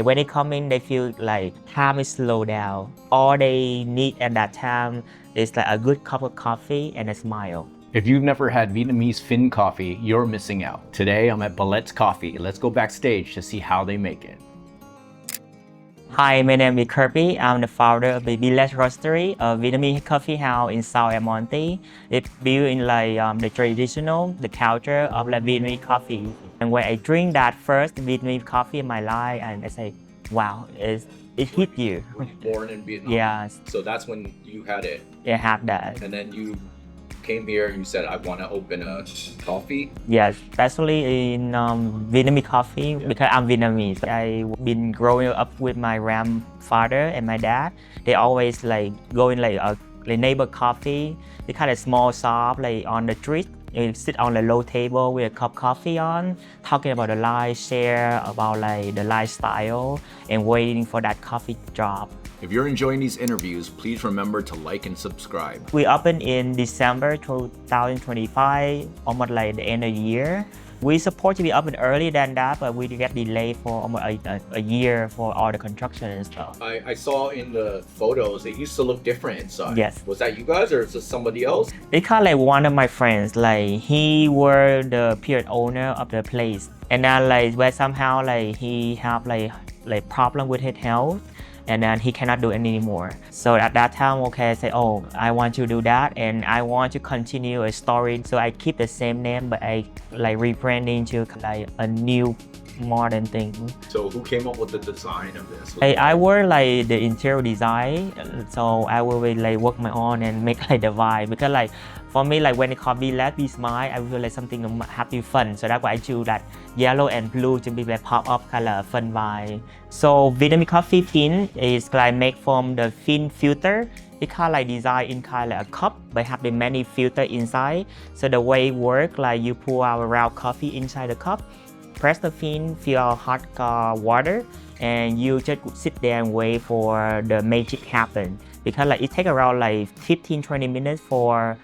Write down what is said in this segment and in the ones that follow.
When they come in, they feel like time is slow down. All they need at that time is like a good cup of coffee and a smile. If you've never had Vietnamese Phin coffee, you're missing out. Today I'm at B'lets Coffee. Let's go backstage to see how they make it. Hi, my name is Kirkpy. I'm the founder of the B'lets Roastery, a Vietnamese coffee house in South El Monte. It's built in the traditional, the culture of the Vietnamese coffee. And when I drink that first Vietnamese coffee in my life, and I say, wow, it hit you. Were you born in Vietnam? Yes. So that's when you had it. I have that. And then you came here and you said, I want to open a coffee. Yes, especially in Vietnamese coffee because I'm Vietnamese. I've been growing up with my grandfather and my dad. They always go in a neighbor coffee. They kind of small shop on the street. You sit on the low table with a cup of coffee on, talking about the life, share about the lifestyle, and waiting for that coffee drop. If you're enjoying these interviews, please remember to like and subscribe. We opened in December 2025, almost like the end of the year. We supposed to be open earlier than that, but we get delayed for almost a year for all the construction and stuff. I saw in the photos, it used to look different inside. Yes. Was that you guys or is it somebody else? It's kind of one of my friends, he were the period owner of the place. And then where somehow he have problem with his health. And then he cannot do it anymore. So at that time, I say, oh, I want to do that and I want to continue a story. So I keep the same name, but I rebranding to a new modern thing. So who came up with the design of this? I work the interior design, so I will work my own and make the vibe because for me when it call B'lets be smile, I feel something happy fun. So that's why I choose that yellow and blue to be pop up color fun vibe. So Vietnamese coffee Phin is made from the Phin filter. It design in a cup, but have the many filter inside. So the way it work you pour our raw coffee inside the cup. Press the Phin, fill hot water, and you just sit there and wait for the magic happen. Because it takes around 15-20 minutes for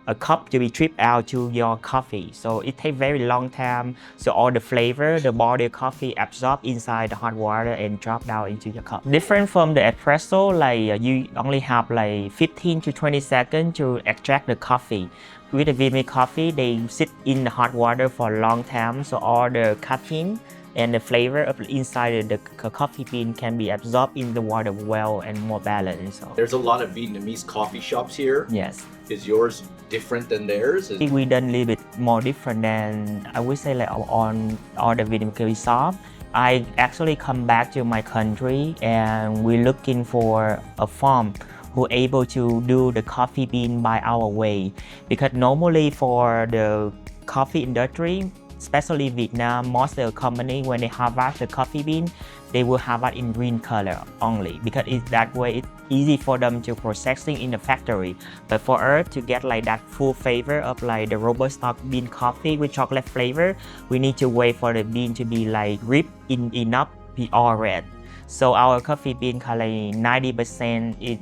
a cup to be tripped out to your coffee. So it takes very long time. So all the flavor, the body of coffee absorb inside the hot water and drop down into your cup. Different from the espresso, you only have 15 to 20 seconds to extract the coffee. With the Vietnamese coffee, they sit in the hot water for a long time, so all the caffeine and the flavor of inside the coffee bean can be absorbed in the water well and more balanced. So. There's a lot of Vietnamese coffee shops here. Yes. Is yours different than theirs? We done a little bit more different than, I would say on all the Vietnamese coffee shop. I actually come back to my country and we're looking for a farm who able to do the coffee bean by our way. Because normally for the coffee industry, especially Vietnam, most of the company, when they harvest the coffee bean, they will harvest in green color only. Because that way it's easy for them to processing in the factory. But for us to get that full flavor of the Robusta bean coffee with chocolate flavor, we need to wait for the bean to be ripped in enough, be all red. So our coffee bean 90% is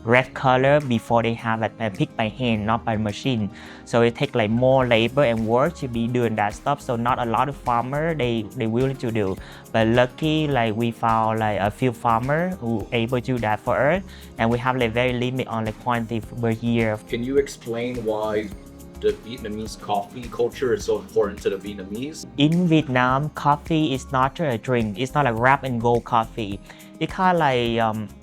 red color before they have picked by hand, not by machine. So it takes more labor and work to be doing that stuff. So not a lot of farmer they willing to do. But lucky we found a few farmer who able to do that for us, and we have very limit on the quantity per year. Can you explain why the Vietnamese coffee culture is so important to the Vietnamese? In Vietnam, coffee is not a drink. It's not a grab and go coffee. It's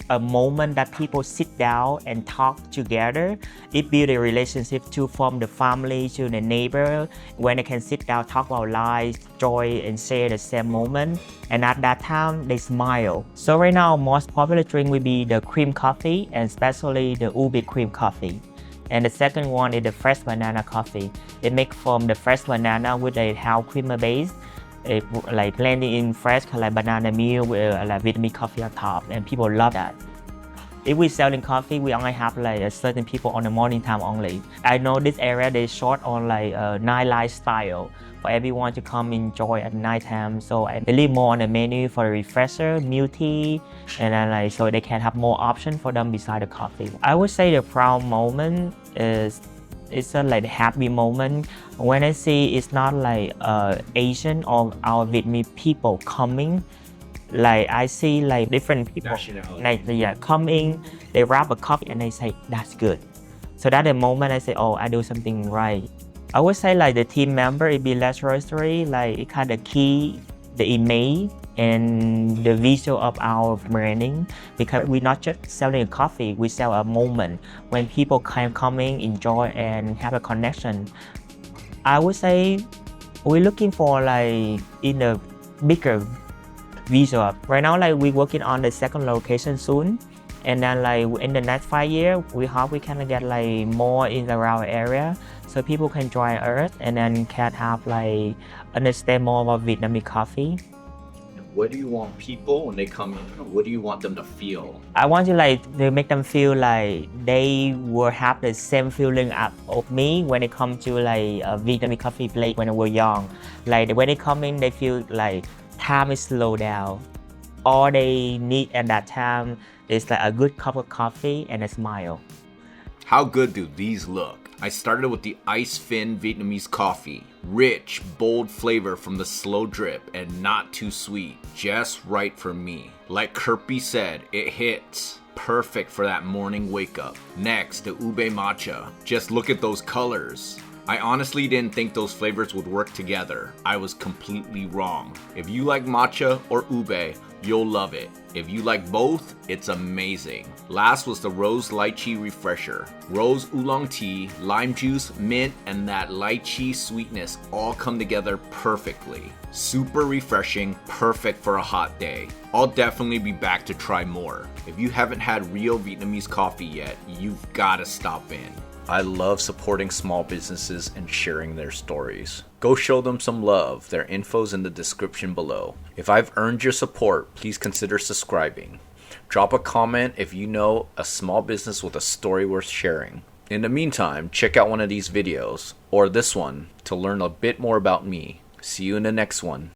a moment that people sit down and talk together. It builds a relationship from the family to the neighbor, when they can sit down, talk about life, joy, and share the same moment. And at that time, they smile. So right now, most popular drink will be the cream coffee, and especially the ubi cream coffee. And the second one is the fresh banana coffee. It made from the fresh banana with a house creamer base. Blending in fresh banana milk with Vietnamese coffee on top, and people love that. If we selling coffee, we only have a certain people on the morning time only. I know this area they short on night lifestyle for everyone to come enjoy at night time. So I leave more on the menu for the refresher, milk tea, and then so they can have more option for them beside the coffee. I would say the proud moment is it's a happy moment when I see it's not Asian or our Vietnamese people coming Like I see like different people Nationality. like coming, they wrap a cup and they say that's good. So that the moment I say, oh, I do something right. I would say like the team member in B'lets Roastery, like it kind of key the image and the visual of our branding, because we're not just selling a coffee, we sell a moment when people can come in, enjoy and have a connection. I would say we're looking for like in a bigger visual. Right now, like we're working on the second location soon, and then like in the next 5 years, we hope we can get like more in around area, so people can join us and then can have like understand more about Vietnamese coffee. What do you want people when they come in? What do you want them to feel? I want to make them feel like they will have the same feeling of me when it comes to like a Vietnamese coffee place when they were young. Like when they come in, they feel like time is slow down. All they need at that time is like a good cup of coffee and a smile. How good do these look? I started with the Ice Phin Vietnamese coffee. Rich, bold flavor from the slow drip and not too sweet. Just right for me. Like Kirkpy said, it hits. Perfect for that morning wake up. Next, the ube matcha. Just look at those colors. I honestly didn't think those flavors would work together. I was completely wrong. If you like matcha or ube, you'll love it. If you like both, it's amazing. Last was the rose lychee refresher. Rose oolong tea, lime juice, mint, and that lychee sweetness all come together perfectly. Super refreshing, perfect for a hot day. I'll definitely be back to try more. If you haven't had real Vietnamese coffee yet, you've gotta stop in. I love supporting small businesses and sharing their stories. Go show them some love. Their info's in the description below. If I've earned your support, please consider subscribing. Drop a comment if you know a small business with a story worth sharing. In the meantime, check out one of these videos, or this one, to learn a bit more about me. See you in the next one.